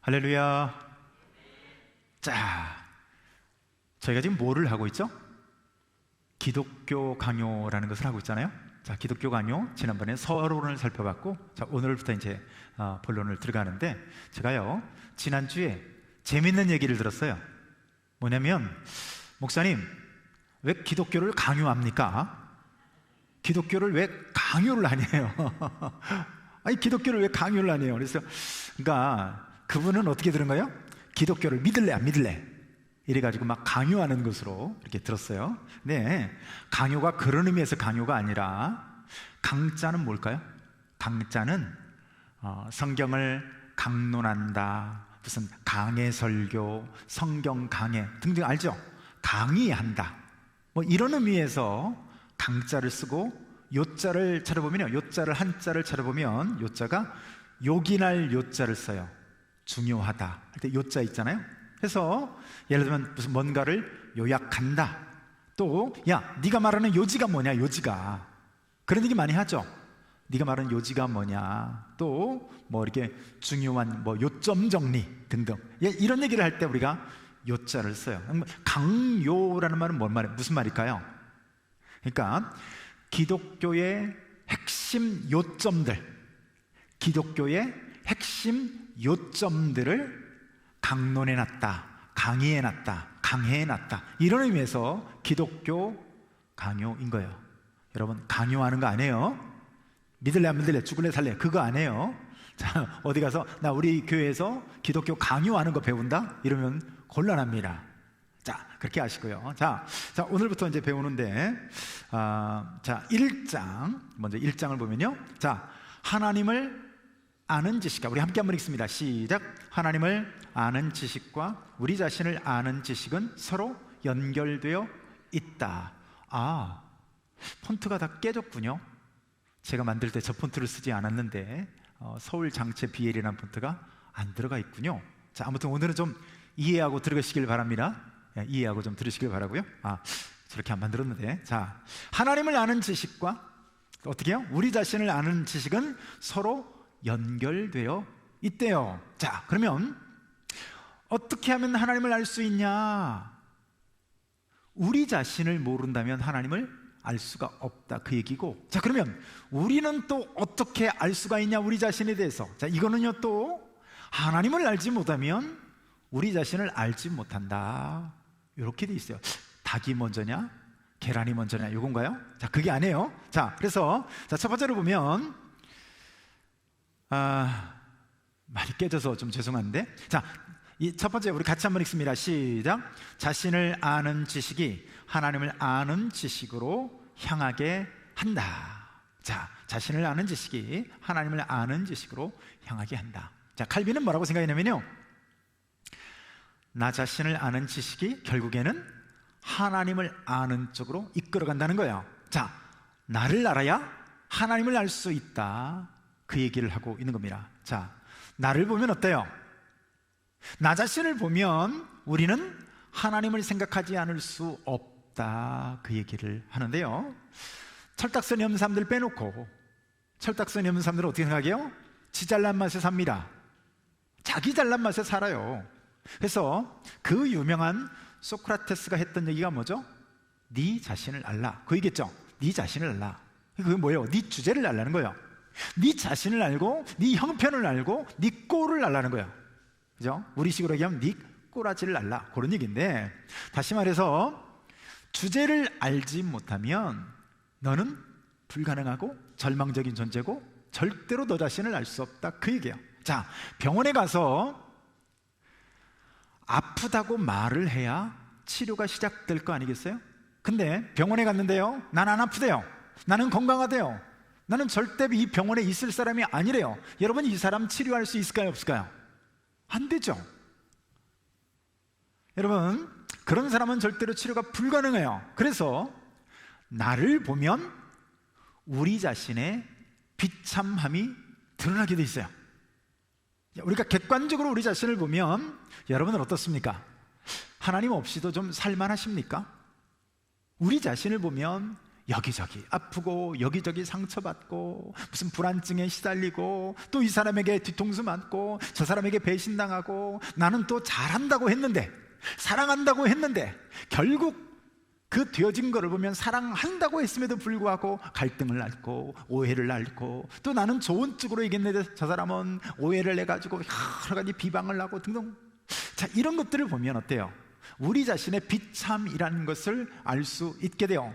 할렐루야. 자, 저희가 지금 뭐를 하고 있죠? 기독교 강요라는 것을 하고 있잖아요. 자, 기독교 강요, 지난번에 서론을 살펴봤고, 자, 오늘부터 이제 본론을 들어가는데, 제가요 지난주에 재밌는 얘기를 들었어요. 뭐냐면, 목사님, 왜 기독교를 강요합니까? 기독교를 왜 강요를 하냐요? 아니, 기독교를 왜 강요를 하냐요? 그러니까 그분은 어떻게 들은 거예요? 기독교를 믿을래 안 믿을래? 이래가지고 막 강요하는 것으로 이렇게 들었어요. 네, 강요가 그런 의미에서 강요가 아니라, 강자는 뭘까요? 강자는 성경을 강론한다, 무슨 강해 설교, 성경 강해 등등 알죠? 강의한다, 뭐 이런 의미에서 강자를 쓰고, 요자를 찾아보면요, 요자를 한자를 찾아보면 요자가 요긴할 요자를 써요. 중요하다 할 때 요자 있잖아요. 그래서 예를 들면 무슨 뭔가를 요약한다, 또 야, 네가 말하는 요지가 뭐냐, 요지가, 그런 얘기 많이 하죠. 네가 말하는 요지가 뭐냐, 또 뭐 이렇게 중요한 뭐 요점 정리 등등, 이런 얘기를 할 때 우리가 요자를 써요. 강요라는 말은 뭔 말이에요? 무슨 말일까요? 그러니까 기독교의 핵심 요점들, 기독교의 핵심 요점들을 강론해놨다, 강의해놨다, 강해해놨다, 이런 의미에서 기독교 강요인 거예요. 여러분, 강요하는 거 아니에요. 믿을래 안 믿을래, 죽을래 살래, 그거 아니에요. 자, 어디 가서 나 우리 교회에서 기독교 강요하는 거 배운다? 이러면 곤란합니다. 자, 그렇게 하시고요. 자, 오늘부터 이제 배우는데, 자, 1장, 먼저 1장을 보면요. 자, 하나님을 아는 지식과, 우리 함께 한번 읽습니다. 시작. 하나님을 아는 지식과 우리 자신을 아는 지식은 서로 연결되어 있다. 아, 폰트가 다 깨졌군요. 제가 만들 때 저 폰트를 쓰지 않았는데 서울 장체 BL이라는 폰트가 안 들어가 있군요. 자, 아무튼 오늘은 좀 이해하고 들으시길 바랍니다. 이해하고 좀 들으시길 바라고요. 저렇게 안 만들었는데, 자, 하나님을 아는 지식과 어떻게 해요? 우리 자신을 아는 지식은 서로 연결되어 있대요. 자, 그러면 어떻게 하면 하나님을 알 수 있냐? 우리 자신을 모른다면 하나님을 알 수가 없다, 그 얘기고, 자, 그러면 우리는 또 어떻게 알 수가 있냐, 우리 자신에 대해서? 자, 이거는요, 또 하나님을 알지 못하면 우리 자신을 알지 못한다, 이렇게 돼 있어요. 닭이 먼저냐 계란이 먼저냐, 이건가요? 자, 그게 아니에요. 자, 그래서 첫 번째로 보면, 많이 깨져서 좀 죄송한데, 자, 이 첫 번째 우리 같이 한번 읽습니다. 시작. 자신을 아는 지식이 하나님을 아는 지식으로 향하게 한다. 자, 자신을 아는 지식이 하나님을 아는 지식으로 향하게 한다. 자, 칼빈은 뭐라고 생각했냐면요, 나 자신을 아는 지식이 결국에는 하나님을 아는 쪽으로 이끌어간다는 거예요. 자, 나를 알아야 하나님을 알 수 있다, 그 얘기를 하고 있는 겁니다. 자, 나를 보면 어때요? 나 자신을 보면 우리는 하나님을 생각하지 않을 수 없다, 그 얘기를 하는데요, 철딱선이 없는 사람들 빼놓고, 철딱선이 없는 사람들은 어떻게 생각해요? 지 잘난 맛에 삽니다. 자기 잘난 맛에 살아요. 그래서 그 유명한 소크라테스가 했던 얘기가 뭐죠? 네 자신을 알라, 그 얘기했죠. 네 자신을 알라. 그게 뭐예요? 네 주제를 알라는 거예요. 네 자신을 알고, 네 형편을 알고, 네 꼴을 알라는 거예요. 그죠? 우리식으로 얘기하면 네 꼬라지를 알라, 그런 얘기인데, 다시 말해서 주제를 알지 못하면 너는 불가능하고 절망적인 존재고 절대로 너 자신을 알 수 없다, 그 얘기예요. 자, 병원에 가서 아프다고 말을 해야 치료가 시작될 거 아니겠어요? 근데 병원에 갔는데요, 난 안 아프대요, 나는 건강하대요, 나는 절대 이 병원에 있을 사람이 아니래요. 여러분, 이 사람 치료할 수 있을까요, 없을까요? 안 되죠. 여러분, 그런 사람은 절대로 치료가 불가능해요. 그래서 나를 보면 우리 자신의 비참함이 드러나게 돼 있어요. 우리가 객관적으로 우리 자신을 보면, 여러분은 어떻습니까? 하나님 없이도 좀 살만하십니까? 우리 자신을 보면 여기저기 아프고 여기저기 상처받고 무슨 불안증에 시달리고 또 이 사람에게 뒤통수 맞고 저 사람에게 배신당하고 나는 또 잘한다고 했는데 사랑한다고 했는데 결국 그 되어진 거를 보면 사랑한다고 했음에도 불구하고 갈등을 낳고 오해를 낳고 또 나는 좋은 쪽으로 얘기했는데 저 사람은 오해를 해가지고 여러 가지 비방을 하고 등등. 자, 이런 것들을 보면 어때요? 우리 자신의 비참이라는 것을 알 수 있게 돼요.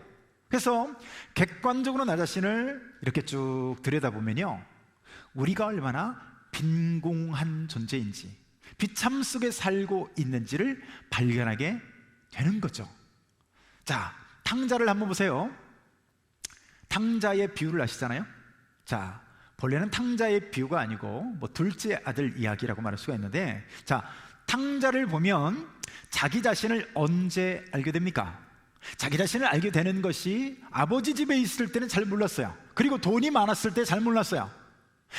그래서 객관적으로 나 자신을 이렇게 쭉 들여다보면요, 우리가 얼마나 빈궁한 존재인지, 비참 속에 살고 있는지를 발견하게 되는 거죠. 자, 탕자를 한번 보세요. 탕자의 비유를 아시잖아요? 자, 본래는 탕자의 비유가 아니고 뭐 둘째 아들 이야기라고 말할 수가 있는데, 자, 탕자를 보면 자기 자신을 언제 알게 됩니까? 자기 자신을 알게 되는 것이 아버지 집에 있을 때는 잘 몰랐어요. 그리고 돈이 많았을 때 잘 몰랐어요.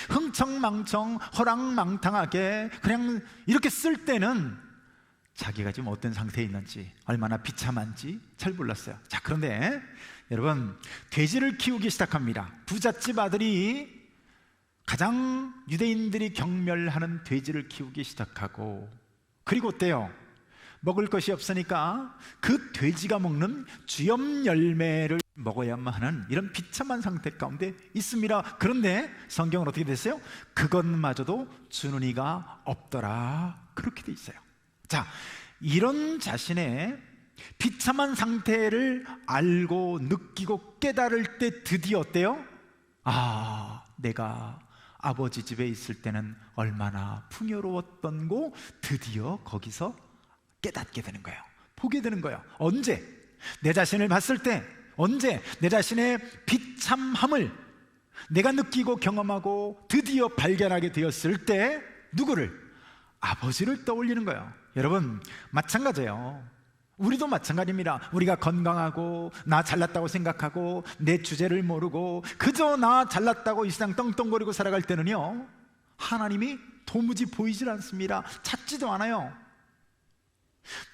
흥청망청 허랑망탕하게 그냥 이렇게 쓸 때는 자기가 지금 어떤 상태에 있는지, 얼마나 비참한지 잘 몰랐어요. 자, 그런데 여러분, 돼지를 키우기 시작합니다. 부잣집 아들이 가장 유대인들이 경멸하는 돼지를 키우기 시작하고, 그리고 어때요? 먹을 것이 없으니까 그 돼지가 먹는 쥐염 열매를 먹어야만 하는 이런 비참한 상태 가운데 있습니다. 그런데 성경은 어떻게 됐어요? 그것마저도 주는 이가 없더라, 그렇게 돼 있어요. 자, 이런 자신의 비참한 상태를 알고 느끼고 깨달을 때 드디어 어때요? 아, 내가 아버지 집에 있을 때는 얼마나 풍요로웠던 거 드디어 거기서 깨닫게 되는 거예요. 보게 되는 거예요. 언제? 내 자신을 봤을 때, 언제 내 자신의 비참함을 내가 느끼고 경험하고 드디어 발견하게 되었을 때 누구를? 아버지를 떠올리는 거예요. 여러분, 마찬가지예요. 우리도 마찬가지입니다. 우리가 건강하고 나 잘났다고 생각하고 내 주제를 모르고 그저 나 잘났다고 이 세상 떵떵거리고 살아갈 때는요, 하나님이 도무지 보이질 않습니다. 찾지도 않아요.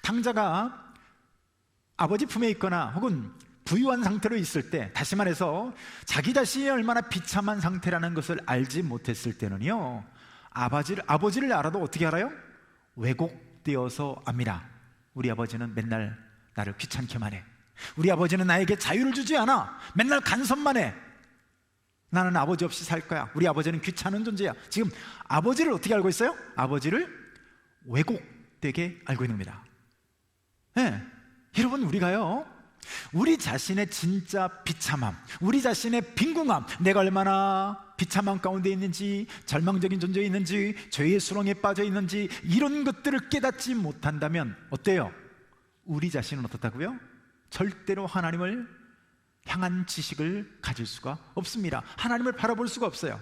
탕자가 아버지 품에 있거나 혹은 부유한 상태로 있을 때, 다시 말해서 자기 자신이 얼마나 비참한 상태라는 것을 알지 못했을 때는요, 아버지를 알아도 어떻게 알아요? 왜곡되어서 압니다. 우리 아버지는 맨날 나를 귀찮게만 해. 우리 아버지는 나에게 자유를 주지 않아. 맨날 간섭만 해. 나는 아버지 없이 살 거야. 우리 아버지는 귀찮은 존재야. 지금 아버지를 어떻게 알고 있어요? 아버지를 왜곡되게 알고 있는 겁니다. 네. 여러분, 우리가요, 우리 자신의 진짜 비참함, 우리 자신의 빈궁함, 내가 얼마나 비참함 가운데 있는지, 절망적인 존재에 있는지, 죄의 수렁에 빠져 있는지, 이런 것들을 깨닫지 못한다면 어때요? 우리 자신은 어떻다고요? 절대로 하나님을 향한 지식을 가질 수가 없습니다. 하나님을 바라볼 수가 없어요.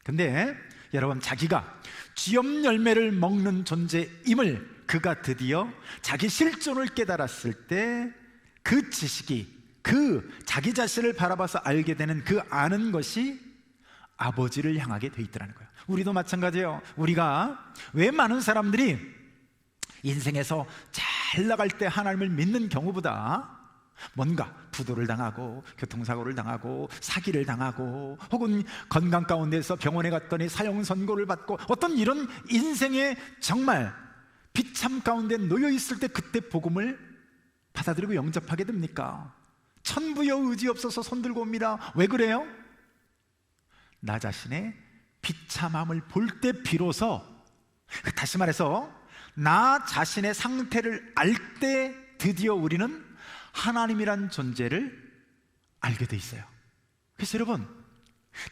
근데 여러분, 자기가 쥐염 열매를 먹는 존재임을 그가 드디어 자기 실존을 깨달았을 때 그 지식이, 그 자기 자신을 바라봐서 알게 되는 그 아는 것이 아버지를 향하게 돼 있더라는 거예요. 우리도 마찬가지예요. 우리가 왜 많은 사람들이 인생에서 잘 나갈 때 하나님을 믿는 경우보다 뭔가 부도를 당하고 교통사고를 당하고 사기를 당하고 혹은 건강 가운데서 병원에 갔더니 사형 선고를 받고 어떤 이런 인생의 정말 비참 가운데 놓여 있을 때 그때 복음을 받아들이고 영접하게 됩니까? 천부여 의지 없어서 손들고 옵니다. 왜 그래요? 나 자신의 비참함을 볼 때 비로소, 다시 말해서 나 자신의 상태를 알 때 드디어 우리는 하나님이란 존재를 알게 돼 있어요. 그래서 여러분,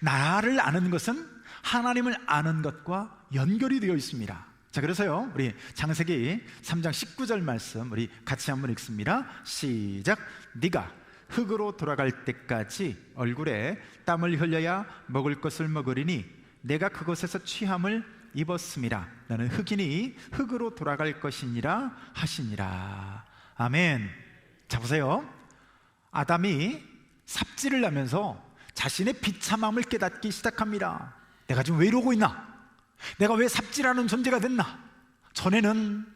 나를 아는 것은 하나님을 아는 것과 연결이 되어 있습니다. 자, 그래서요, 우리 창세기 3장 19절 말씀 우리 같이 한번 읽습니다. 시작. 네가 흙으로 돌아갈 때까지 얼굴에 땀을 흘려야 먹을 것을 먹으리니 내가 그곳에서 취함을 입었습니다. 너는 흙이니 흙으로 돌아갈 것이니라 하시니라. 아멘. 자, 보세요. 아담이 삽질을 하면서 자신의 비참함을 깨닫기 시작합니다. 내가 지금 왜 이러고 있나? 내가 왜 삽질하는 존재가 됐나? 전에는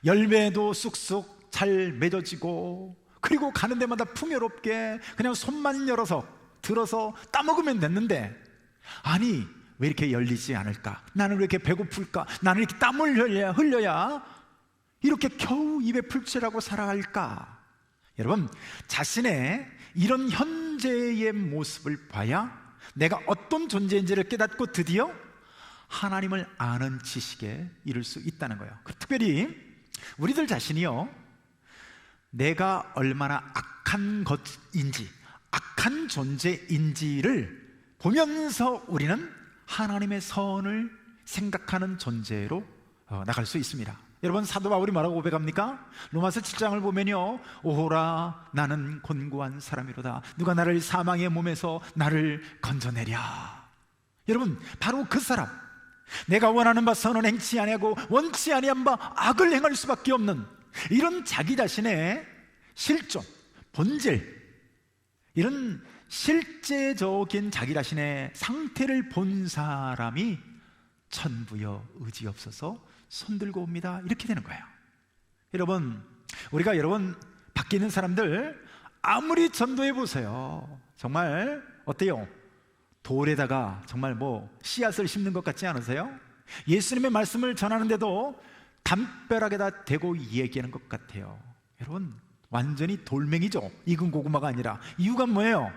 열매도 쑥쑥 잘 맺어지고 그리고 가는 데마다 풍요롭게 그냥 손만 열어서 들어서 따먹으면 됐는데, 아니 왜 이렇게 열리지 않을까? 나는 왜 이렇게 배고플까? 나는 이렇게 땀을 흘려야 이렇게 겨우 입에 풀칠하고 살아갈까? 여러분, 자신의 이런 현재의 모습을 봐야 내가 어떤 존재인지를 깨닫고 드디어 하나님을 아는 지식에 이를 수 있다는 거예요. 특별히 우리들 자신이요, 내가 얼마나 악한 것인지, 악한 존재인지를 보면서 우리는 하나님의 선을 생각하는 존재로 나갈 수 있습니다. 여러분, 사도 바울이 뭐라고 고백합니까? 로마서 7장을 보면요, 오호라 나는 곤고한 사람이로다. 누가 나를 사망의 몸에서 나를 건져내랴. 여러분, 바로 그 사람, 내가 원하는 바 선은 행치 아니하고 원치 아니한 바 악을 행할 수밖에 없는 이런 자기 자신의 실존, 본질, 이런 실제적인 자기 자신의 상태를 본 사람이 천부여 의지없어서 손들고 옵니다, 이렇게 되는 거예요. 여러분, 우리가 밖에 있는 사람들 아무리 전도해 보세요, 정말 어때요? 돌에다가 정말 씨앗을 심는 것 같지 않으세요? 예수님의 말씀을 전하는데도 담벼락에다 대고 얘기하는 것 같아요. 여러분, 완전히 돌멩이죠. 익은 고구마가 아니라. 이유가 뭐예요?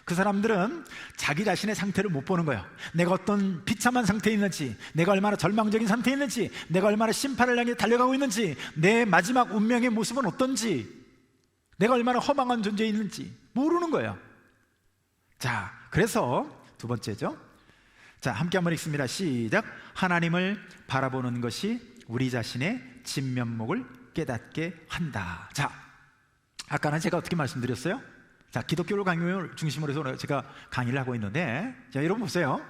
그 사람들은 자기 자신의 상태를 못 보는 거예요. 내가 어떤 비참한 상태에 있는지, 내가 얼마나 절망적인 상태에 있는지, 내가 얼마나 심판을 향해 달려가고 있는지, 내 마지막 운명의 모습은 어떤지, 내가 얼마나 허망한 존재에 있는지 모르는 거예요. 자, 그래서 두 번째죠. 자, 함께 한번 읽습니다. 시작. 하나님을 바라보는 것이 우리 자신의 진면목을 깨닫게 한다. 자, 아까는 제가 어떻게 말씀드렸어요? 자, 기독교 강요를 중심으로 해서 제가 강의를 하고 있는데, 자, 여러분 보세요.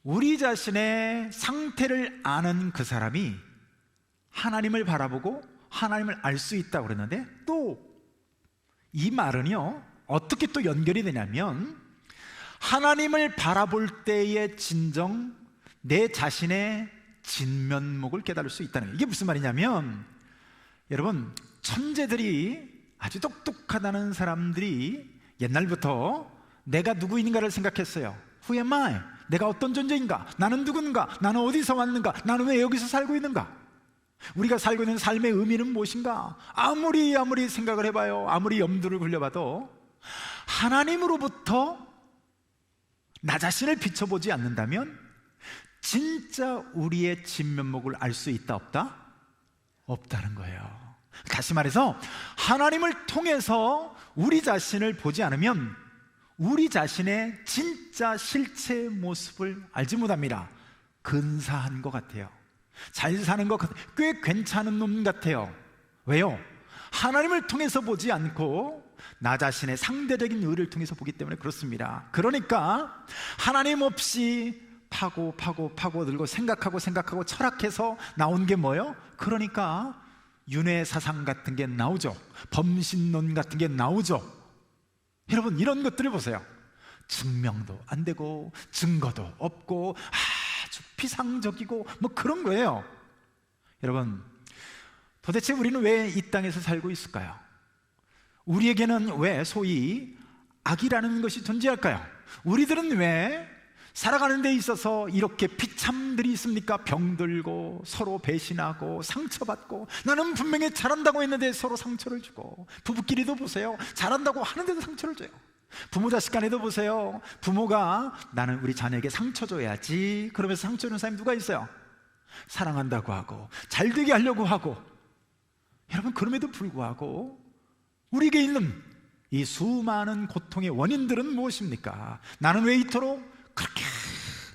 우리 자신의 상태를 아는 그 사람이 하나님을 바라보고 하나님을 알 수 있다고 그랬는데, 또 이 말은요, 어떻게 또 연결이 되냐면, 하나님을 바라볼 때의 진정 내 자신의 진면목을 깨달을 수 있다는 거예요. 이게 무슨 말이냐면, 여러분, 천재들이, 아주 똑똑하다는 사람들이 옛날부터 내가 누구인가를 생각했어요. Who am I? 내가 어떤 존재인가? 나는 누군가? 나는 어디서 왔는가? 나는 왜 여기서 살고 있는가? 우리가 살고 있는 삶의 의미는 무엇인가? 아무리 생각을 해봐요, 아무리 염두를 굴려봐도 하나님으로부터 나 자신을 비춰보지 않는다면 진짜 우리의 진면목을 알 수 있다, 없다? 없다는 거예요. 다시 말해서 하나님을 통해서 우리 자신을 보지 않으면 우리 자신의 진짜 실체 모습을 알지 못합니다. 근사한 것 같아요, 잘 사는 것 같아요, 꽤 괜찮은 놈 같아요. 왜요? 하나님을 통해서 보지 않고 나 자신의 상대적인 의를 통해서 보기 때문에 그렇습니다. 그러니까 하나님 없이 파고들고 생각하고 철학해서 나온 게 뭐예요? 그러니까 윤회 사상 같은 게 나오죠. 범신론 같은 게 나오죠. 여러분, 이런 것들을 보세요. 증명도 안 되고 증거도 없고 아주 피상적이고 그런 거예요. 여러분, 도대체 우리는 왜 이 땅에서 살고 있을까요? 우리에게는 왜 소위 악이라는 것이 존재할까요? 우리들은 왜 살아가는 데 있어서 이렇게 비참들이 있습니까? 병들고 서로 배신하고 상처받고, 나는 분명히 잘한다고 했는데 서로 상처를 주고, 부부끼리도 보세요, 잘한다고 하는데도 상처를 줘요. 부모 자식 간에도 보세요, 부모가 나는 우리 자녀에게 상처 줘야지 그러면서 상처 주는 사람이 누가 있어요? 사랑한다고 하고 잘 되게 하려고 하고. 여러분, 그럼에도 불구하고 우리에게 있는 이 수많은 고통의 원인들은 무엇입니까? 나는 왜 이토록 그렇게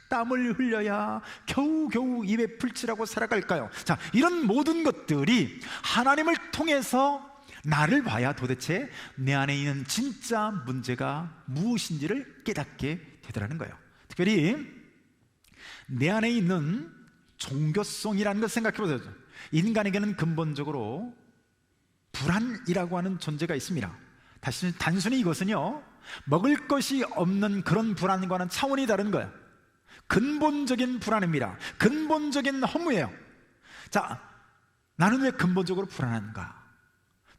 땀을 흘려야 겨우겨우 입에 풀칠하고 살아갈까요? 자, 이런 모든 것들이 하나님을 통해서 나를 봐야 도대체 내 안에 있는 진짜 문제가 무엇인지를 깨닫게 되더라는 거예요. 특별히 내 안에 있는 종교성이라는 걸 생각해 보세요. 인간에게는 근본적으로 불안이라고 하는 존재가 있습니다. 단순히 이것은요, 먹을 것이 없는 그런 불안과는 차원이 다른 거예요. 근본적인 불안입니다. 근본적인 허무예요. 자, 나는 왜 근본적으로 불안한가?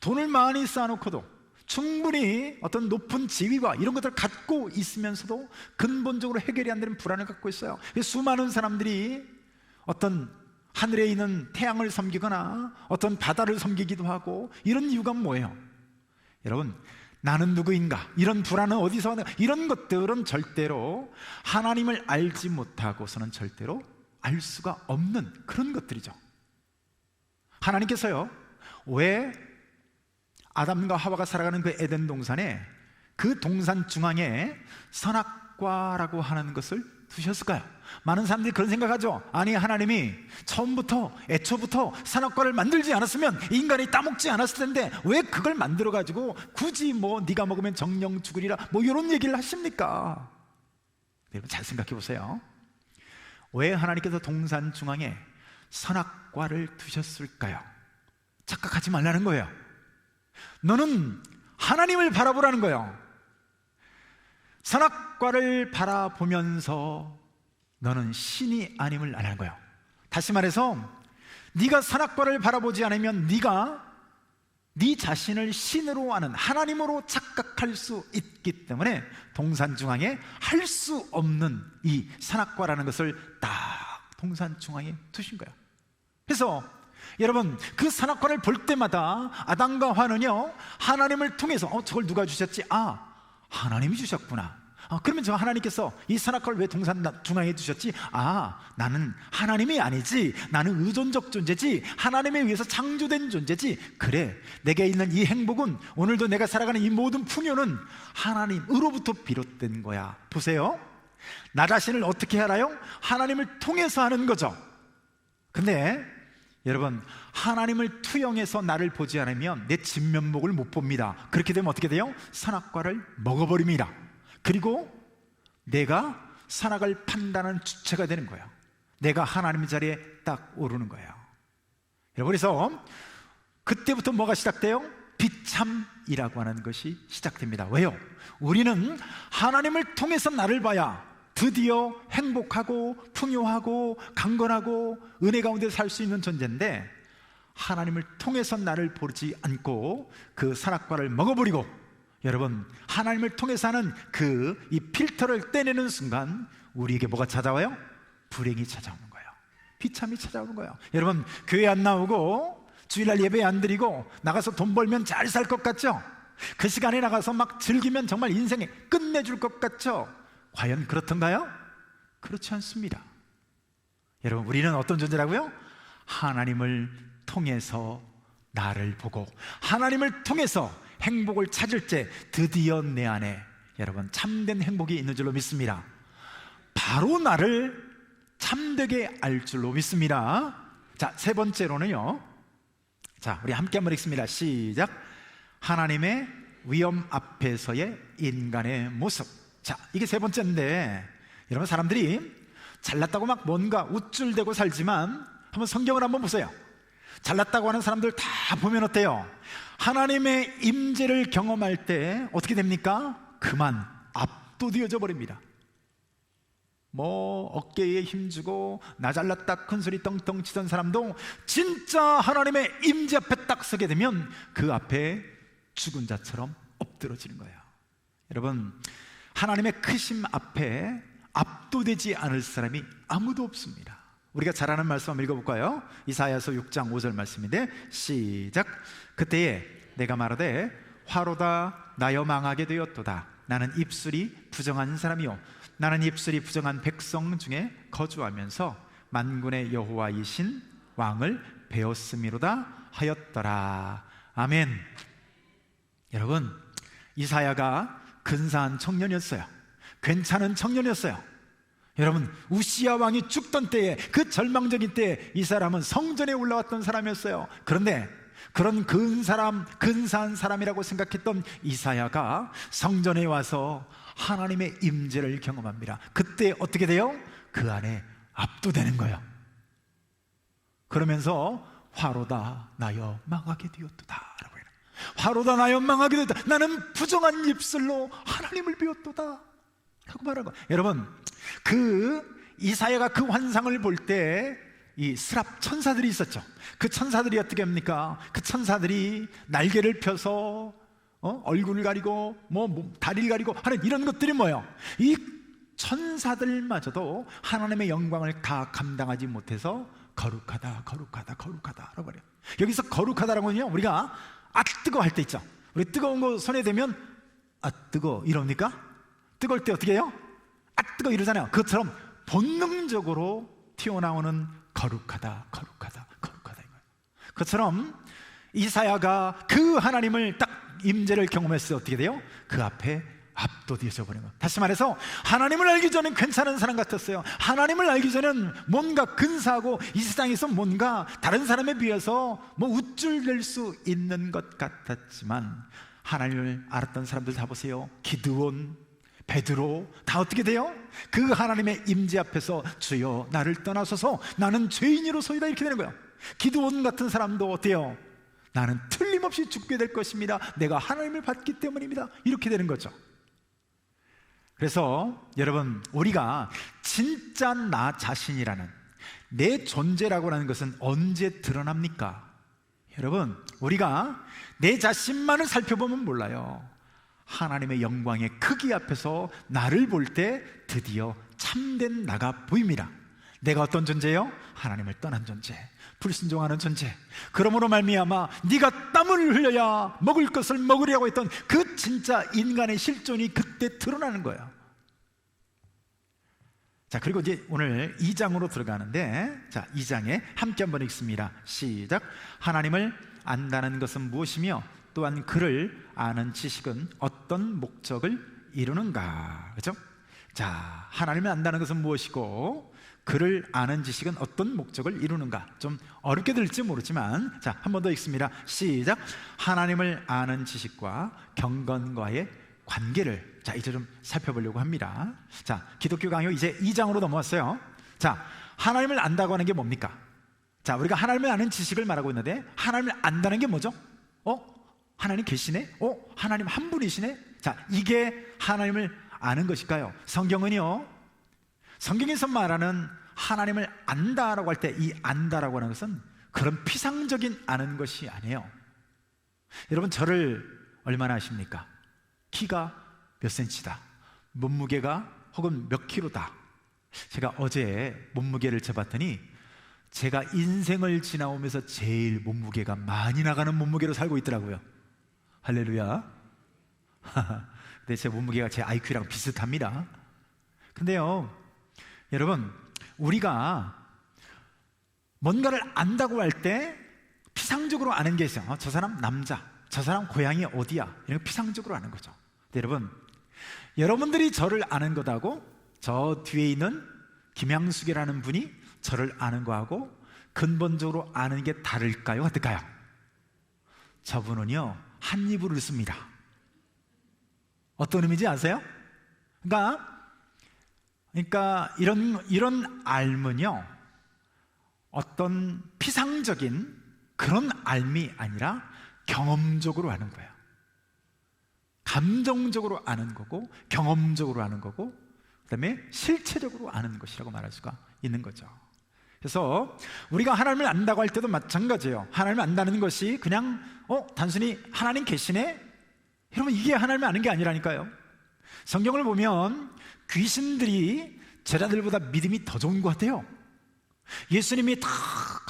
돈을 많이 쌓아놓고도, 충분히 어떤 높은 지위와 이런 것들을 갖고 있으면서도 근본적으로 해결이 안 되는 불안을 갖고 있어요. 수많은 사람들이 어떤 하늘에 있는 태양을 섬기거나 어떤 바다를 섬기기도 하고, 이런 이유가 뭐예요? 여러분, 나는 누구인가? 이런 불안은 어디서 오는, 이런 것들은 절대로 하나님을 알지 못하고서는 절대로 알 수가 없는 그런 것들이죠. 하나님께서요, 왜 아담과 하와가 살아가는 그 에덴 동산에, 그 동산 중앙에 선악과라고 하는 것을 두셨을까요? 많은 사람들이 그런 생각하죠. 아니, 하나님이 처음부터, 애초부터 선악과를 만들지 않았으면 인간이 따먹지 않았을 텐데 왜 그걸 만들어가지고 굳이 네가 먹으면 정령 죽으리라 이런 얘기를 하십니까? 여러분, 잘 생각해 보세요. 왜 하나님께서 동산 중앙에 선악과를 두셨을까요? 착각하지 말라는 거예요. 너는 하나님을 바라보라는 거예요. 선악과를 바라보면서 너는 신이 아님을 아는 거예요. 다시 말해서 네가 선악과를 바라보지 않으면 네가 네 자신을 신으로 아는, 하나님으로 착각할 수 있기 때문에 동산 중앙에 할 수 없는 이 선악과라는 것을 딱 동산 중앙에 두신 거예요. 그래서 여러분, 그 선악과를 볼 때마다 아담과 하와는요, 하나님을 통해서 저걸 누가 주셨지? 하나님이 주셨구나. 그러면 저 하나님께서 이 선악과를 왜 동산 중앙에 두셨지? 나는 하나님이 아니지, 나는 의존적 존재지, 하나님에 의해서 창조된 존재지. 그래, 내게 있는 이 행복은, 오늘도 내가 살아가는 이 모든 풍요는 하나님으로부터 비롯된 거야. 보세요, 나 자신을 어떻게 알아요? 하나님을 통해서 하는 거죠. 근데 여러분, 하나님을 투영해서 나를 보지 않으면 내 진면목을 못 봅니다. 그렇게 되면 어떻게 돼요? 선악과를 먹어버립니다. 그리고 내가 선악을 판단하는 주체가 되는 거예요. 내가 하나님 자리에 딱 오르는 거예요. 여러분, 그래서 그때부터 뭐가 시작돼요? 비참이라고 하는 것이 시작됩니다. 왜요? 우리는 하나님을 통해서 나를 봐야 드디어 행복하고 풍요하고 강건하고 은혜 가운데 살 수 있는 존재인데, 하나님을 통해서 나를 보지 않고 그 선악과를 먹어버리고, 여러분, 하나님을 통해서 하는 이 필터를 떼내는 순간 우리에게 뭐가 찾아와요? 불행이 찾아오는 거예요. 비참이 찾아오는 거예요. 여러분, 교회 안 나오고 주일날 예배 안 드리고 나가서 돈 벌면 잘 살 것 같죠? 그 시간에 나가서 막 즐기면 정말 인생에 끝내줄 것 같죠? 과연 그렇던가요? 그렇지 않습니다. 여러분, 우리는 어떤 존재라고요? 하나님을 통해서 나를 보고 하나님을 통해서 행복을 찾을 때 드디어 내 안에, 여러분, 참된 행복이 있는 줄로 믿습니다. 바로 나를 참되게 알 줄로 믿습니다. 자, 세 번째로는요, 자, 우리 함께 한번 읽습니다. 시작. 하나님의 위엄 앞에서의 인간의 모습. 자, 이게 세 번째인데, 여러분, 사람들이 잘났다고 막 뭔가 우쭐대고 살지만 한번 성경을 한번 보세요. 잘났다고 하는 사람들 다 보면 어때요? 하나님의 임재를 경험할 때 어떻게 됩니까? 그만 압도되어져 버립니다. 어깨에 힘주고 나 잘났다 큰소리 떵떵 치던 사람도 진짜 하나님의 임재 앞에 딱 서게 되면 그 앞에 죽은 자처럼 엎드러지는 거예요. 여러분, 하나님의 크심 앞에 압도되지 않을 사람이 아무도 없습니다. 우리가 잘 아는 말씀 한번 읽어볼까요? 이사야서 6장 5절 말씀인데, 시작. 그때에 내가 말하되 화로다 나여 망하게 되었도다. 나는 입술이 부정한 사람이요, 나는 입술이 부정한 백성 중에 거주하면서 만군의 여호와이신 왕을 배웠음이로다 하였더라. 아멘. 여러분, 이사야가 근사한 청년이었어요. 괜찮은 청년이었어요. 여러분, 우시야 왕이 죽던 때에, 그 절망적인 때에 이 사람은 성전에 올라왔던 사람이었어요. 그런데 그런 근사한 사람이라고 생각했던 이사야가 성전에 와서 하나님의 임재를 경험합니다. 그때 어떻게 돼요? 그 안에 압도되는 거예요. 그러면서 화로다 나여 망하게 되었도다 라고 해요. 화로다 나여 망하게 되었다. 나는 부정한 입술로 하나님을 비웠도다 라고 말한 거예요. 여러분, 이사야가 그 환상을 볼 때 이 스랍 천사들이 있었죠. 그 천사들이 어떻게 합니까? 그 천사들이 날개를 펴서 얼굴을 가리고 다리를 가리고 하는 이런 것들이 뭐예요? 이 천사들마저도 하나님의 영광을 다 감당하지 못해서 거룩하다 거룩하다 거룩하다라고 그래요. 여기서 거룩하다라고 하면요, 우리가 뜨거워 할 때 있죠. 우리 뜨거운 거 손에 대면 뜨거워 이럽니까? 뜨거울 때 어떻게 해요? 뜨거워 이러잖아요. 그것처럼 본능적으로 튀어나오는 거룩하다 거룩하다 거룩하다 이거예요. 그것처럼 이사야가 그 하나님을 딱 임재를 경험했을 때 어떻게 돼요? 그 앞에 압도되어져 버린 거예요. 다시 말해서 하나님을 알기 전엔 괜찮은 사람 같았어요. 하나님을 알기 전엔 뭔가 근사하고 이 세상에서 뭔가 다른 사람에 비해서 우쭐댈 수 있는 것 같았지만, 하나님을 알았던 사람들 다 보세요. 기드온, 베드로 다 어떻게 돼요? 그 하나님의 임재 앞에서 주여 나를 떠나소서 나는 죄인이로소이다 이렇게 되는 거예요. 기드온 같은 사람도 어때요? 나는 틀림없이 죽게 될 것입니다. 내가 하나님을 받기 때문입니다. 이렇게 되는 거죠. 그래서 여러분, 우리가 진짜 나 자신이라는 내 존재라고 하는 것은 언제 드러납니까? 여러분, 우리가 내 자신만을 살펴보면 몰라요. 하나님의 영광의 크기 앞에서 나를 볼 때 드디어 참된 나가 보입니다. 내가 어떤 존재예요? 하나님을 떠난 존재, 불순종하는 존재. 그러므로 말미암아 네가 땀을 흘려야 먹을 것을 먹으려고 했던 그 진짜 인간의 실존이 그때 드러나는 거예요. 자, 그리고 이제 오늘 2장으로 들어가는데, 자, 2장에 함께 한번 읽습니다. 시작. 하나님을 안다는 것은 무엇이며 또한 그를 아는 지식은 어떤 목적을 이루는가? 그렇죠? 자, 하나님을 안다는 것은 무엇이고 그를 아는 지식은 어떤 목적을 이루는가? 좀 어렵게 들릴지 모르지만, 자, 한 번 더 읽습니다. 시작. 하나님을 아는 지식과 경건과의 관계를, 자, 이제 좀 살펴보려고 합니다. 자, 기독교 강요 이제 2장으로 넘어왔어요. 자, 하나님을 안다고 하는 게 뭡니까? 자, 우리가 하나님을 아는 지식을 말하고 있는데, 하나님을 안다는 게 뭐죠? 하나님 계시네? 하나님 한 분이시네? 자, 이게 하나님을 아는 것일까요? 성경은요, 성경에서 말하는 하나님을 안다라고 할 때 이 안다라고 하는 것은 그런 피상적인 아는 것이 아니에요. 여러분, 저를 얼마나 아십니까? 키가 몇 센치다, 몸무게가 혹은 몇 킬로다. 제가 어제 몸무게를 재봤더니 제가 인생을 지나오면서 제일 몸무게가 많이 나가는 몸무게로 살고 있더라고요. 할렐루야. 근데 제 몸무게가 제 IQ랑 비슷합니다. 근데요, 여러분, 우리가 뭔가를 안다고 할 때 피상적으로 아는 게 있어요. 저 사람 남자, 저 사람 고향이 어디야, 이런 거 피상적으로 아는 거죠. 근데 여러분, 여러분들이 저를 아는 것하고 저 뒤에 있는 김양숙이라는 분이 저를 아는 거하고 근본적으로 아는 게 다를까요? 어떨까요? 저분은요, 한 입으로 씁니다. 어떤 의미인지 아세요? 그러니까 이런 알면요, 어떤 피상적인 그런 알미 아니라 경험적으로 아는 거예요. 감정적으로 아는 거고, 경험적으로 아는 거고, 그 다음에 실체적으로 아는 것이라고 말할 수가 있는 거죠. 그래서 우리가 하나님을 안다고 할 때도 마찬가지예요. 하나님을 안다는 것이 그냥 단순히 하나님 계시네? 여러분, 이게 하나님을 아는 게 아니라니까요. 성경을 보면 귀신들이 제자들보다 믿음이 더 좋은 것 같아요. 예수님이 다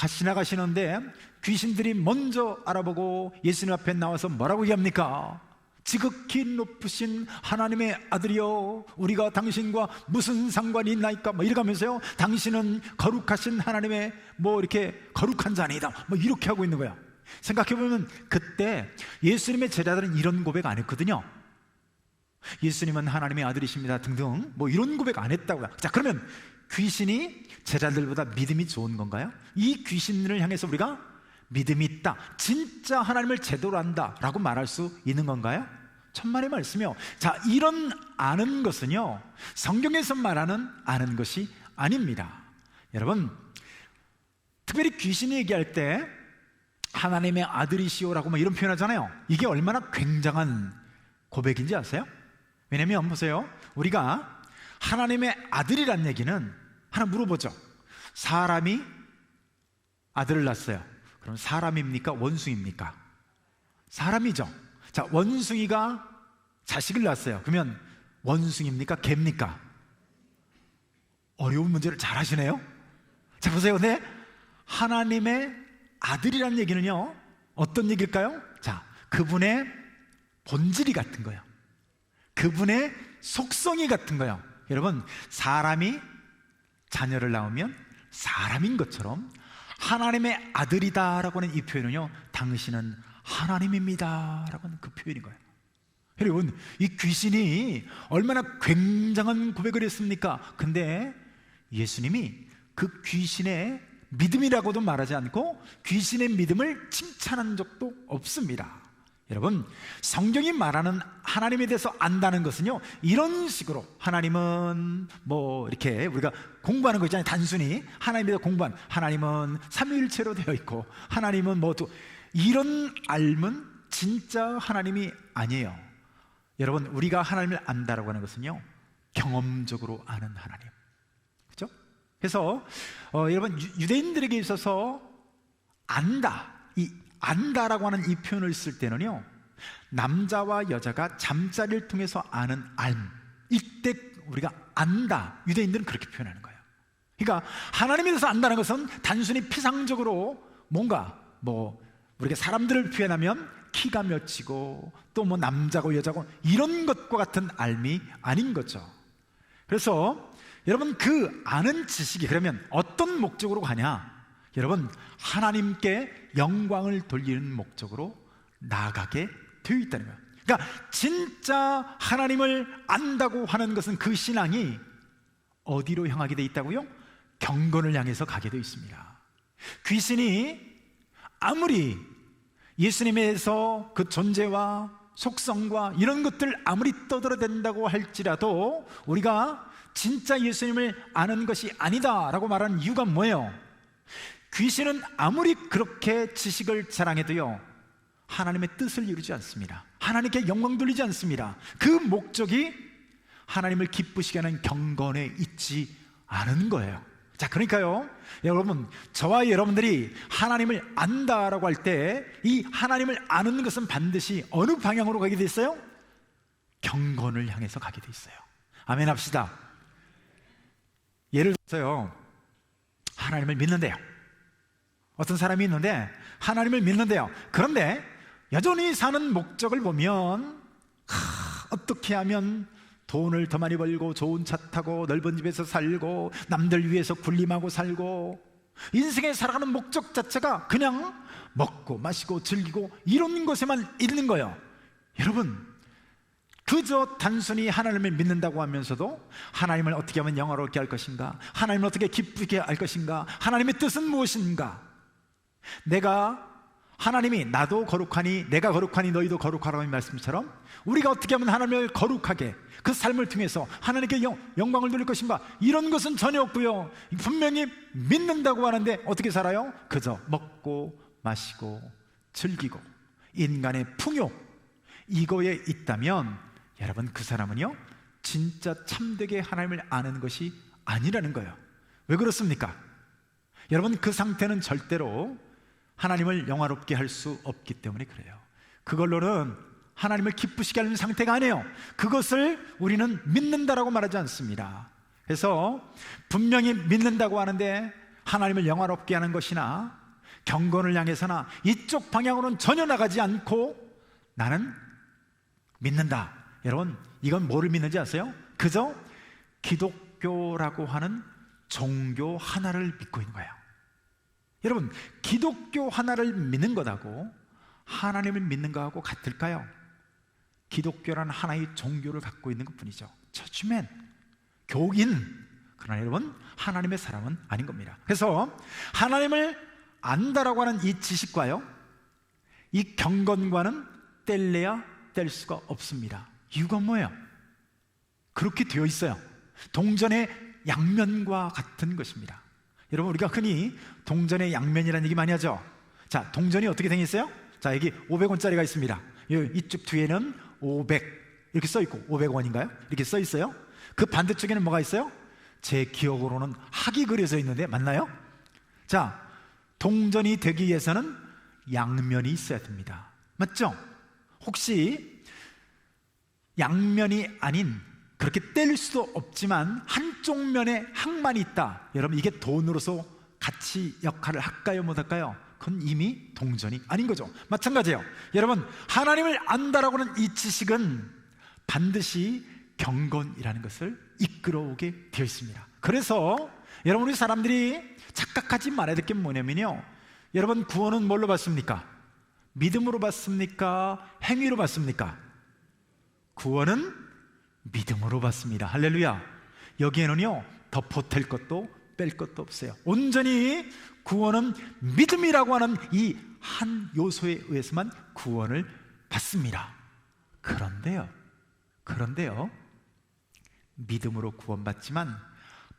지나가시는데 귀신들이 먼저 알아보고 예수님 앞에 나와서 뭐라고 얘기합니까? 지극히 높으신 하나님의 아들이여, 우리가 당신과 무슨 상관이 있나이까? 이렇게 하면서요, 당신은 거룩하신 하나님의 이렇게 거룩한 자니다, 이렇게 하고 있는 거야. 생각해보면 그때 예수님의 제자들은 이런 고백 안 했거든요. 예수님은 하나님의 아들이십니다 등등 이런 고백 안 했다고요. 자, 그러면 귀신이 제자들보다 믿음이 좋은 건가요? 이 귀신을 향해서 우리가 믿음이 있다, 진짜 하나님을 제대로 안다 라고 말할 수 있는 건가요? 천만의 말씀이요. 자, 이런 아는 것은요, 성경에서 말하는 아는 것이 아닙니다. 여러분, 특별히 귀신이 얘기할 때 하나님의 아들이시오라고 이런 표현하잖아요. 이게 얼마나 굉장한 고백인지 아세요? 왜냐면 보세요, 우리가 하나님의 아들이란 얘기는 하나 물어보죠. 사람이 아들을 낳았어요. 그럼 사람입니까? 원숭이입니까? 사람이죠. 자, 원숭이가 자식을 낳았어요. 그러면 원숭이입니까? 개입니까? 어려운 문제를 잘 하시네요. 자, 보세요. 네, 하나님의 아들이라는 얘기는요, 어떤 얘기일까요? 자, 그분의 본질이 같은 거예요. 그분의 속성이 같은 거예요. 여러분, 사람이 자녀를 낳으면 사람인 것처럼 하나님의 아들이다라고 하는 이 표현은요, 당신은 하나님입니다 라고 하는 그 표현인 거예요. 여러분, 이 귀신이 얼마나 굉장한 고백을 했습니까? 근데 예수님이 그 귀신의 믿음이라고도 말하지 않고 귀신의 믿음을 칭찬한 적도 없습니다. 여러분, 성경이 말하는 하나님에 대해서 안다는 것은요, 이런 식으로 하나님은 뭐 이렇게 우리가 공부하는 거 있잖아요. 단순히 하나님에 대해서 공부한, 하나님은 삼위일체로 되어 있고 하나님은 뭐 또, 이런 알면 진짜 하나님이 아니에요. 여러분, 우리가 하나님을 안다라고 하는 것은요, 경험적으로 아는 하나님, 그렇죠? 그래서 여러분, 유대인들에게 있어서 안다, 이 안다라고 하는 이 표현을 쓸 때는요, 남자와 여자가 잠자리를 통해서 아는 알, 이때 우리가 안다, 유대인들은 그렇게 표현하는 거예요. 그러니까 하나님에 대해서 안다는 것은 단순히 피상적으로 뭔가 뭐 우리가 사람들을 표현하면 키가 몇이고 또 뭐 남자고 여자고 이런 것과 같은 알미 아닌 거죠. 그래서 여러분, 그 아는 지식이 그러면 어떤 목적으로 가냐? 여러분, 하나님께 영광을 돌리는 목적으로 나아가게 되어 있다는 거예요. 그러니까 진짜 하나님을 안다고 하는 것은 그 신앙이 어디로 향하게 되어 있다고요? 경건을 향해서 가게 되어 있습니다. 귀신이 아무리 예수님에 대해서 그 존재와 속성과 이런 것들 아무리 떠들어댄다고 할지라도 우리가 진짜 예수님을 아는 것이 아니다라고 말하는 이유가 뭐예요? 귀신은 아무리 그렇게 지식을 자랑해도요, 하나님의 뜻을 이루지 않습니다. 하나님께 영광 돌리지 않습니다. 그 목적이 하나님을 기쁘시게 하는 경건에 있지 않은 거예요. 자, 그러니까요, 여러분, 저와 여러분들이 하나님을 안다라고 할 때 이 하나님을 아는 것은 반드시 어느 방향으로 가게 돼 있어요? 경건을 향해서 가게 돼 있어요. 아멘 합시다. 예를 들어서요, 하나님을 믿는데요, 어떤 사람이 있는데 하나님을 믿는데요, 그런데 여전히 사는 목적을 보면 어떻게 하면 돈을 더 많이 벌고 좋은 차 타고 넓은 집에서 살고 남들 위해서 군림하고 살고, 인생에 살아가는 목적 자체가 그냥 먹고 마시고 즐기고 이런 것에만 있는 거예요. 여러분, 그저 단순히 하나님을 믿는다고 하면서도 하나님을 어떻게 하면 영화롭게 할 것인가, 하나님을 어떻게 기쁘게 할 것인가, 하나님의 뜻은 무엇인가, 하나님이 나도 거룩하니 내가 거룩하니 너희도 거룩하라는 말씀처럼 우리가 어떻게 하면 하나님을 거룩하게 그 삶을 통해서 하나님께 영광을 돌릴 것인가, 이런 것은 전혀 없고요, 분명히 믿는다고 하는데 어떻게 살아요? 그저 먹고 마시고 즐기고 인간의 풍요, 이거에 있다면 여러분, 그 사람은요 진짜 참되게 하나님을 아는 것이 아니라는 거예요. 왜 그렇습니까? 여러분, 그 상태는 절대로 하나님을 영화롭게 할 수 없기 때문에 그래요. 그걸로는 하나님을 기쁘시게 하는 상태가 아니에요. 그것을 우리는 믿는다라고 말하지 않습니다. 그래서 분명히 믿는다고 하는데 하나님을 영화롭게 하는 것이나 경건을 향해서나 이쪽 방향으로는 전혀 나가지 않고 나는 믿는다. 여러분, 이건 뭐를 믿는지 아세요? 그저 기독교라고 하는 종교 하나를 믿고 있는 거예요. 여러분, 기독교 하나를 믿는 것하고 하나님을 믿는 것하고 같을까요? 기독교라는 하나의 종교를 갖고 있는 것 뿐이죠. 처치맨, 교인, 그러나 여러분, 하나님의 사람은 아닌 겁니다. 그래서 하나님을 안다라고 하는 이 지식과요, 이 경건과는 뗄래야 뗄 수가 없습니다. 이유가 뭐예요? 그렇게 되어 있어요. 동전의 양면과 같은 것입니다. 여러분, 우리가 흔히 동전의 양면이라는 얘기 많이 하죠. 자, 동전이 어떻게 생겼어요? 자, 여기 500원짜리가 있습니다. 이쪽 뒤에는 500 이렇게 써 있고, 500원인가요? 이렇게 써 있어요. 그 반대쪽에는 뭐가 있어요? 제 기억으로는 학이 그려져 있는데 맞나요? 자, 동전이 되기 위해서는 양면이 있어야 됩니다. 맞죠? 혹시 양면이 아닌, 그렇게 뗄 수도 없지만 한쪽 면에 항만이 있다, 여러분 이게 돈으로서 가치 역할을 할까요, 못할까요? 그건 이미 동전이 아닌 거죠. 마찬가지예요. 여러분, 하나님을 안다라고 하는 이 지식은 반드시 경건이라는 것을 이끌어오게 되어 있습니다. 그래서 여러분, 우리 사람들이 착각하지 말아야 될 게 뭐냐면요, 여러분, 구원은 뭘로 받습니까? 믿음으로 받습니까? 행위로 받습니까? 구원은 믿음으로 받습니다. 할렐루야. 여기에는요 더 보탤 것도 뺄 것도 없어요. 온전히 구원은 믿음이라고 하는 이 한 요소에 의해서만 구원을 받습니다. 그런데요, 믿음으로 구원받지만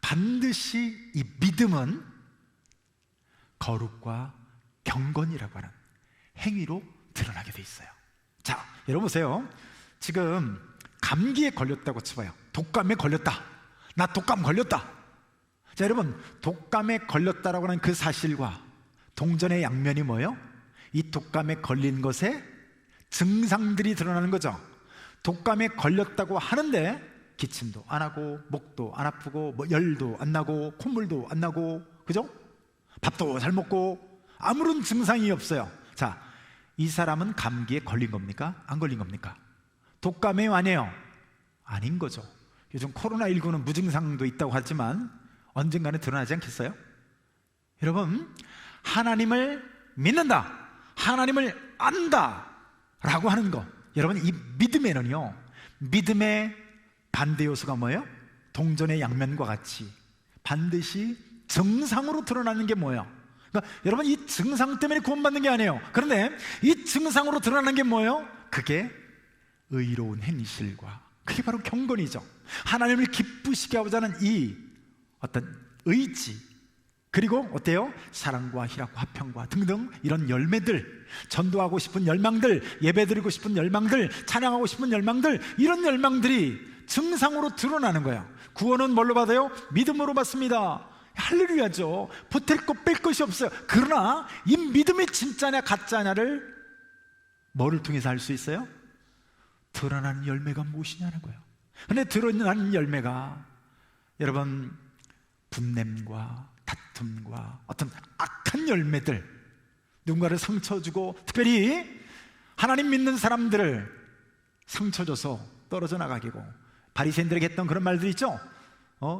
반드시 이 믿음은 거룩과 경건이라고 하는 행위로 드러나게 돼 있어요. 자, 여러분 보세요. 지금 감기에 걸렸다고 쳐봐요. 독감에 걸렸다. 나 독감 걸렸다. 자, 여러분, 독감에 걸렸다라고 하는 그 사실과 동전의 양면이 뭐예요? 이 독감에 걸린 것에 증상들이 드러나는 거죠. 독감에 걸렸다고 하는데 기침도 안 하고, 목도 안 아프고, 뭐 열도 안 나고, 콧물도 안 나고, 그죠? 밥도 잘 먹고, 아무런 증상이 없어요. 자, 이 사람은 감기에 걸린 겁니까? 안 걸린 겁니까? 독감에 아니에요? 아닌 거죠. 요즘 코로나19는 무증상도 있다고 하지만 언젠가는 드러나지 않겠어요? 여러분, 하나님을 믿는다, 하나님을 안다 라고 하는 거, 여러분, 이 믿음에는요, 믿음의 반대 요소가 뭐예요? 동전의 양면과 같이 반드시 증상으로 드러나는 게 뭐예요? 그러니까 여러분, 이 증상 때문에 구원받는 게 아니에요. 그런데 이 증상으로 드러나는 게 뭐예요? 그게 의로운 행실과, 그게 바로 경건이죠. 하나님을 기쁘시게 하고자 하는 이 어떤 의지, 그리고 어때요? 사랑과 희락과 화평과 등등 이런 열매들, 전도하고 싶은 열망들, 예배드리고 싶은 열망들, 찬양하고 싶은 열망들, 이런 열망들이 증상으로 드러나는 거예요. 구원은 뭘로 받아요? 믿음으로 받습니다. 할렐루야죠. 보탤 것 뺄 것이 없어요. 그러나 이 믿음이 진짜냐 가짜냐를 뭐를 통해서 알 수 있어요? 드러나는 열매가 무엇이냐는 거예요. 근데 드러나는 열매가 여러분, 분냄과 다툼과 어떤 악한 열매들, 누군가를 상처 주고, 특별히 하나님 믿는 사람들을 상처 줘서 떨어져 나가기고, 바리새인들에게 했던 그런 말들 있죠.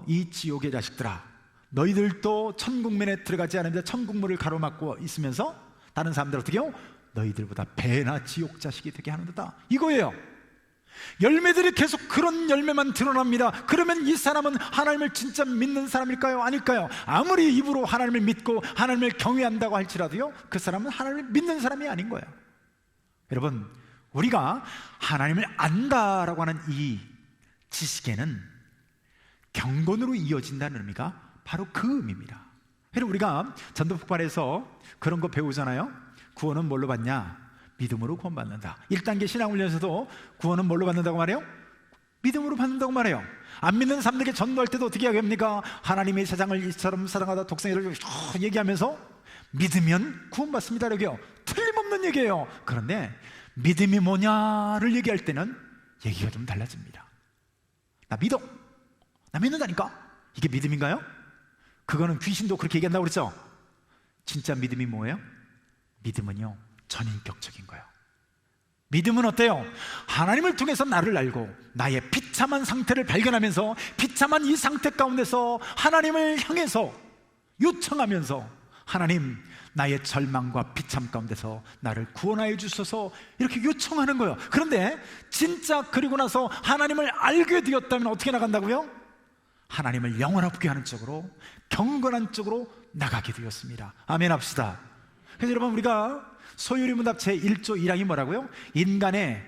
이 지옥의 자식들아, 너희들도 천국문에 들어가지 않으면서 천국문을 가로막고 있으면서 다른 사람들 어떻게 해요? 너희들보다 배나 지옥 자식이 되게 하는도다, 이거예요. 열매들이 계속 그런 열매만 드러납니다. 그러면 이 사람은 하나님을 진짜 믿는 사람일까요? 아닐까요? 아무리 입으로 하나님을 믿고 하나님을 경외한다고 할지라도요, 그 사람은 하나님을 믿는 사람이 아닌 거예요. 여러분, 우리가 하나님을 안다라고 하는 이 지식에는 경건으로 이어진다는 의미가 바로 그 의미입니다. 여러분, 우리가 전도 폭발에서 그런 거 배우잖아요. 구원은 뭘로 받냐? 믿음으로 구원받는다. 1단계 신앙훈련에서도 구원은 뭘로 받는다고 말해요? 믿음으로 받는다고 말해요. 안 믿는 사람들에게 전도할 때도 어떻게 하겠습니까? 하나님의 세상을 이처럼 사랑하다 독생애를 얘기하면서 믿으면 구원받습니다, 이렇게요. 틀림없는 얘기예요. 그런데 믿음이 뭐냐를 얘기할 때는 얘기가 좀 달라집니다. 나 믿어, 나 믿는다니까. 이게 믿음인가요? 그거는 귀신도 그렇게 얘기한다고 그랬죠. 진짜 믿음이 뭐예요? 믿음은요, 전인격적인 거예요. 믿음은 어때요? 하나님을 통해서 나를 알고 나의 비참한 상태를 발견하면서 비참한 이 상태 가운데서 하나님을 향해서 요청하면서, 하나님, 나의 절망과 비참 가운데서 나를 구원하여 주셔서 이렇게 요청하는 거예요. 그런데 진짜 그리고 나서 하나님을 알게 되었다면 어떻게 나간다고요? 하나님을 영원하게 하는 쪽으로, 경건한 쪽으로 나가게 되었습니다. 아멘 합시다. 그래서 여러분, 우리가 소유리 문답 제1조 1항이 뭐라고요? 인간의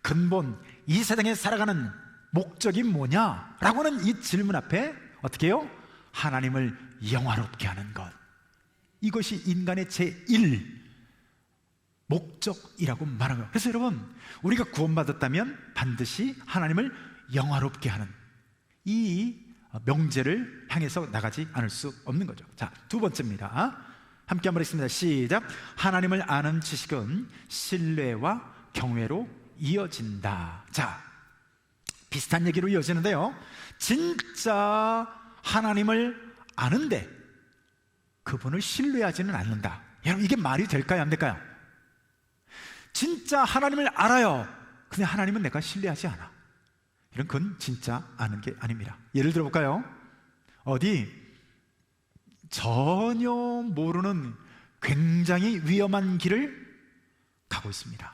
근본, 이 세상에 살아가는 목적이 뭐냐라고 하는 이 질문 앞에 어떻게 해요? 하나님을 영화롭게 하는 것, 이것이 인간의 제1 목적이라고 말하는 거예요. 그래서 여러분, 우리가 구원받았다면 반드시 하나님을 영화롭게 하는 이 명제를 향해서 나가지 않을 수 없는 거죠. 자, 두 번째입니다. 함께 한번 읽습니다. 시작. 하나님을 아는 지식은 신뢰와 경외로 이어진다. 자, 비슷한 얘기로 이어지는데요, 진짜 하나님을 아는데 그분을 신뢰하지는 않는다. 여러분, 이게 말이 될까요, 안 될까요? 진짜 하나님을 알아요. 근데 하나님은 내가 신뢰하지 않아. 이런 건 진짜 아는 게 아닙니다. 예를 들어볼까요? 어디 전혀 모르는 굉장히 위험한 길을 가고 있습니다.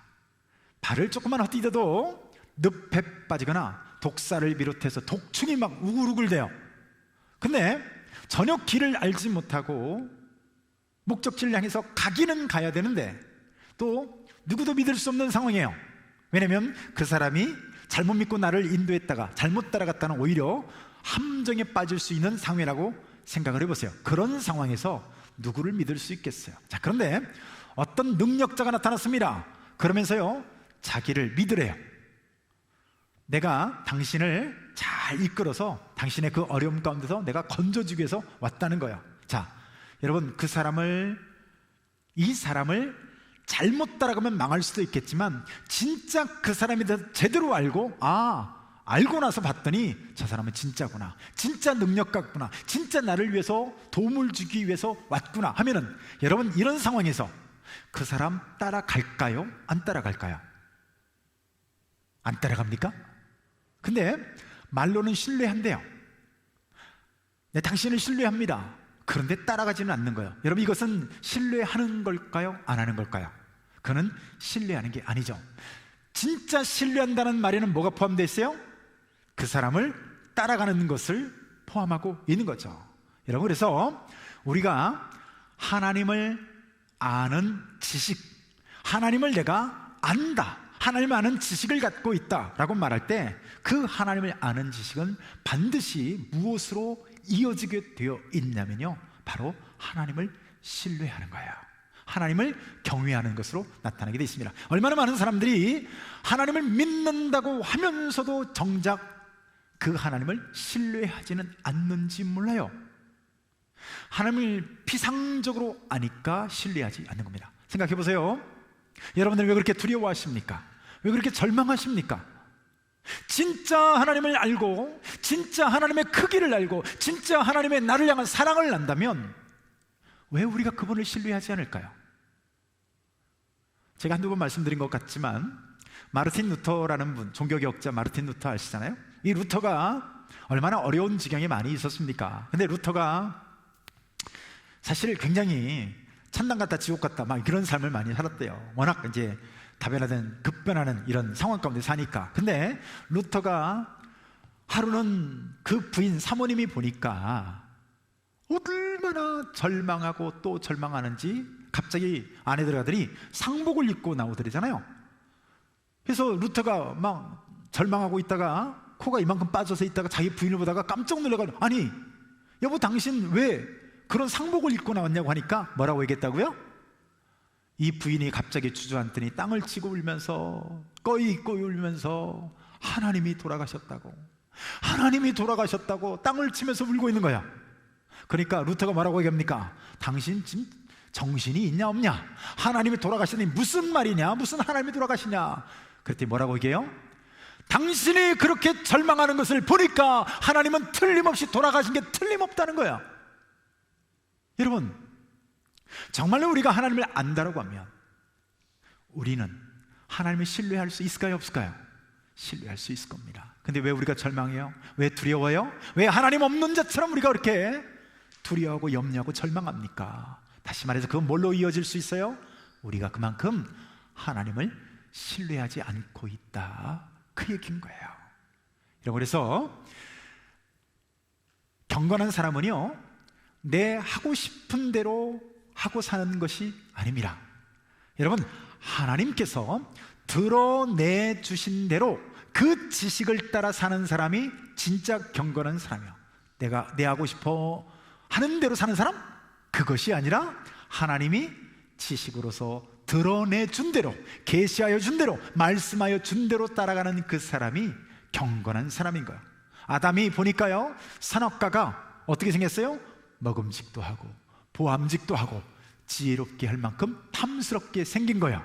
발을 조금만 헛디뎌도 늪에 빠지거나 독사를 비롯해서 독충이 막 우글우글대요. 근데 전혀 길을 알지 못하고 목적지를 향해서 가기는 가야 되는데 또 누구도 믿을 수 없는 상황이에요. 왜냐하면 그 사람이 잘못 믿고 나를 인도했다가 잘못 따라갔다는 오히려 함정에 빠질 수 있는 상황이라고 생각을 해보세요. 그런 상황에서 누구를 믿을 수 있겠어요? 자, 그런데 어떤 능력자가 나타났습니다. 그러면서요, 자기를 믿으래요. 내가 당신을 잘 이끌어서 당신의 그 어려움 가운데서 내가 건져주기 위해서 왔다는 거예요. 자, 여러분, 이 사람을 잘못 따라가면 망할 수도 있겠지만 진짜 그 사람이 제대로 알고, 알고 나서 봤더니 저 사람은 진짜구나, 진짜 능력가구나, 진짜 나를 위해서 도움을 주기 위해서 왔구나 하면은, 여러분, 이런 상황에서 그 사람 따라갈까요? 안 따라갈까요? 안 따라갑니까? 근데 말로는 신뢰한대요. 네, 당신을 신뢰합니다. 그런데 따라가지는 않는 거예요. 여러분, 이것은 신뢰하는 걸까요? 안 하는 걸까요? 그는 신뢰하는 게 아니죠. 진짜 신뢰한다는 말에는 뭐가 포함되어 있어요? 그 사람을 따라가는 것을 포함하고 있는 거죠. 여러분, 그래서 우리가 하나님을 아는 지식, 하나님을 내가 안다, 하나님을 아는 지식을 갖고 있다라고 말할 때 그 하나님을 아는 지식은 반드시 무엇으로 이어지게 되어 있냐면요, 바로 하나님을 신뢰하는 거예요. 하나님을 경외하는 것으로 나타나게 되어 있습니다. 얼마나 많은 사람들이 하나님을 믿는다고 하면서도 정작 그 하나님을 신뢰하지는 않는지 몰라요. 하나님을 피상적으로 아니까 신뢰하지 않는 겁니다. 생각해 보세요. 여러분들 왜 그렇게 두려워하십니까? 왜 그렇게 절망하십니까? 진짜 하나님을 알고 진짜 하나님의 크기를 알고 진짜 하나님의 나를 향한 사랑을 안다면 왜 우리가 그분을 신뢰하지 않을까요? 제가 한두 번 말씀드린 것 같지만 마르틴 루터라는 분, 종교개혁자 마르틴 루터 아시잖아요? 이 루터가 얼마나 어려운 지경에 많이 있었습니까? 근데 루터가 사실 굉장히 천당 같다 지옥 같다 막 그런 삶을 많이 살았대요. 워낙 이제 다변화된 급변하는 이런 상황 가운데 사니까. 근데 루터가 하루는 그 부인 사모님이 보니까 얼마나 절망하고 또 절망하는지 갑자기 안에 들어가더니 상복을 입고 나오더래잖아요. 그래서 루터가 막 절망하고 있다가 코가 이만큼 빠져서 있다가 자기 부인을 보다가 깜짝 놀라가지고, 아니 여보, 당신 왜 그런 상복을 입고 나왔냐고 하니까 뭐라고 얘기했다고요? 이 부인이 갑자기 주저앉더니 땅을 치고 울면서 꺼이 울면서 하나님이 돌아가셨다고, 하나님이 돌아가셨다고 땅을 치면서 울고 있는 거야. 그러니까 루터가 뭐라고 얘기합니까? 당신 지금 정신이 있냐 없냐? 하나님이 돌아가시니 무슨 말이냐? 무슨 하나님이 돌아가시냐? 그랬더니 뭐라고 얘기해요? 당신이 그렇게 절망하는 것을 보니까 하나님은 틀림없이 돌아가신 게 틀림없다는 거야. 여러분, 정말로 우리가 하나님을 안다라고 하면 우리는 하나님을 신뢰할 수 있을까요, 없을까요? 신뢰할 수 있을 겁니다. 근데 왜 우리가 절망해요? 왜 두려워요? 왜 하나님 없는 자처럼 우리가 그렇게 두려워하고 염려하고 절망합니까? 다시 말해서 그건 뭘로 이어질 수 있어요? 우리가 그만큼 하나님을 신뢰하지 않고 있다, 그 얘기인 거예요. 여러분, 그래서 경건한 사람은요, 내 하고 싶은 대로 하고 사는 것이 아닙니다. 여러분, 하나님께서 드러내 주신 대로 그 지식을 따라 사는 사람이 진짜 경건한 사람이에요. 내가 내 하고 싶어 하는 대로 사는 사람? 그것이 아니라 하나님이 지식으로서 드러내 준 대로, 계시하여 준 대로, 말씀하여 준 대로 따라가는 그 사람이 경건한 사람인 거예요. 아담이 보니까요, 선악과가 어떻게 생겼어요? 먹음직도 하고 보암직도 하고 지혜롭게 할 만큼 탐스럽게 생긴 거예요.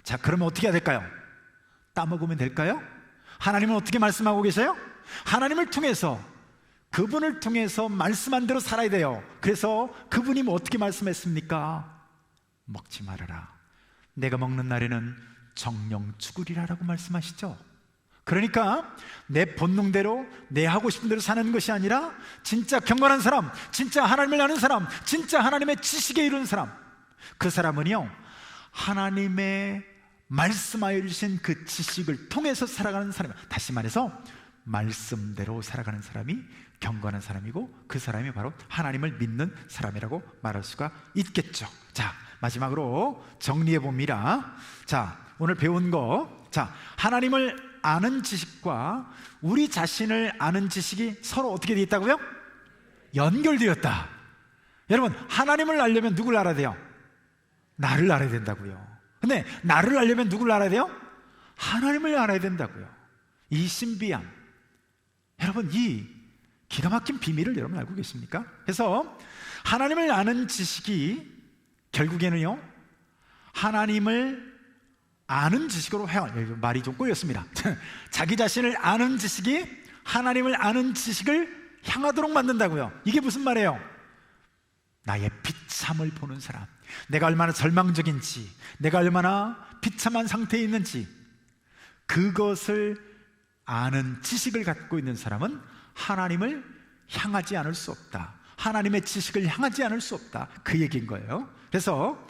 자, 그러면 어떻게 해야 될까요? 따먹으면 될까요? 하나님은 어떻게 말씀하고 계세요? 하나님을 통해서, 그분을 통해서 말씀한 대로 살아야 돼요. 그래서 그분이 뭐 어떻게 말씀했습니까? 먹지 말아라. 내가 먹는 날에는 정령 죽으리라 라고 말씀하시죠. 그러니까 내 본능대로 내 하고 싶은 대로 사는 것이 아니라 진짜 경건한 사람, 진짜 하나님을 아는 사람, 진짜 하나님의 지식에 이르는 사람, 그 사람은요, 하나님의 말씀하여 주신 그 지식을 통해서 살아가는 사람이에요. 다시 말해서 말씀대로 살아가는 사람이 경건한 사람이고, 그 사람이 바로 하나님을 믿는 사람이라고 말할 수가 있겠죠. 자, 마지막으로 정리해 봅니다. 자, 오늘 배운 거, 자, 하나님을 아는 지식과 우리 자신을 아는 지식이 서로 어떻게 되어 있다고요? 연결되었다. 여러분, 하나님을 알려면 누굴 알아야 돼요? 나를 알아야 된다고요. 근데 나를 알려면 누굴 알아야 돼요? 하나님을 알아야 된다고요. 이 신비함, 여러분, 이 기가 막힌 비밀을 여러분 알고 계십니까? 그래서 하나님을 아는 지식이 결국에는요, 하나님을 아는 지식으로 말이 좀 꼬였습니다. 자기 자신을 아는 지식이 하나님을 아는 지식을 향하도록 만든다고요. 이게 무슨 말이에요? 나의 비참을 보는 사람, 내가 얼마나 절망적인지, 내가 얼마나 비참한 상태에 있는지, 그것을 아는 지식을 갖고 있는 사람은 하나님을 향하지 않을 수 없다. 하나님의 지식을 향하지 않을 수 없다. 그 얘기인 거예요. 그래서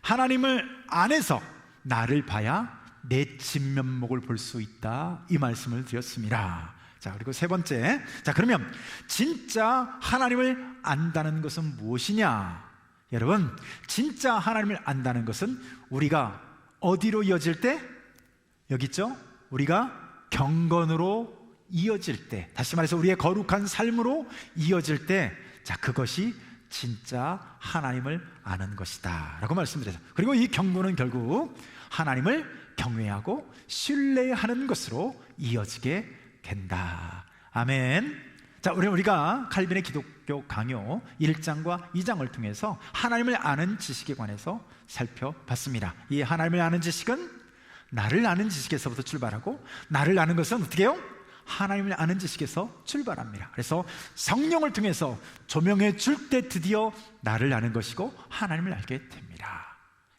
하나님을 안에서 나를 봐야 내 진면목을 볼 수 있다, 이 말씀을 드렸습니다. 자, 그리고 세 번째, 자, 그러면 진짜 하나님을 안다는 것은 무엇이냐? 여러분, 진짜 하나님을 안다는 것은 우리가 어디로 이어질 때? 여기 있죠? 우리가 경건으로 이어질 때, 다시 말해서 우리의 거룩한 삶으로 이어질 때, 자, 그것이 진짜 하나님을 아는 것이다 라고 말씀드렸어요. 그리고 이 경건은 결국 하나님을 경외하고 신뢰하는 것으로 이어지게 된다. 아멘. 자, 우리가 칼빈의 기독교 강요 1장과 2장을 통해서 하나님을 아는 지식에 관해서 살펴봤습니다. 이 하나님을 아는 지식은 나를 아는 지식에서부터 출발하고, 나를 아는 것은 어떻게 해요? 하나님을 아는 지식에서 출발합니다. 그래서 성령을 통해서 조명해 줄 때 드디어 나를 아는 것이고 하나님을 알게 됩니다.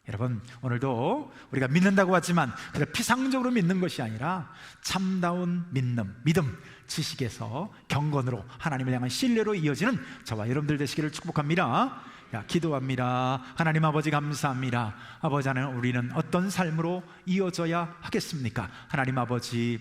여러분, 오늘도 우리가 믿는다고 하지만 피상적으로 믿는 것이 아니라 참다운 믿음, 지식에서 경건으로 하나님을 향한 신뢰로 이어지는 저와 여러분들 되시기를 축복합니다. 기도합니다. 하나님 아버지, 감사합니다. 아버지 하나님, 우리는 어떤 삶으로 이어져야 하겠습니까? 하나님 아버지,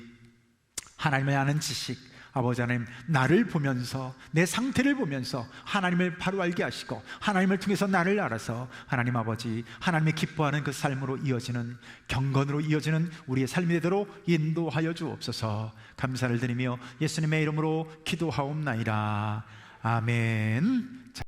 하나님을 아는 지식, 아버지 하나님, 나를 보면서, 내 상태를 보면서 하나님을 바로 알게 하시고, 하나님을 통해서 나를 알아서 하나님 아버지, 하나님의 기뻐하는 그 삶으로 이어지는, 경건으로 이어지는 우리의 삶이 되도록 인도하여 주옵소서. 감사를 드리며 예수님의 이름으로 기도하옵나이다. 아멘.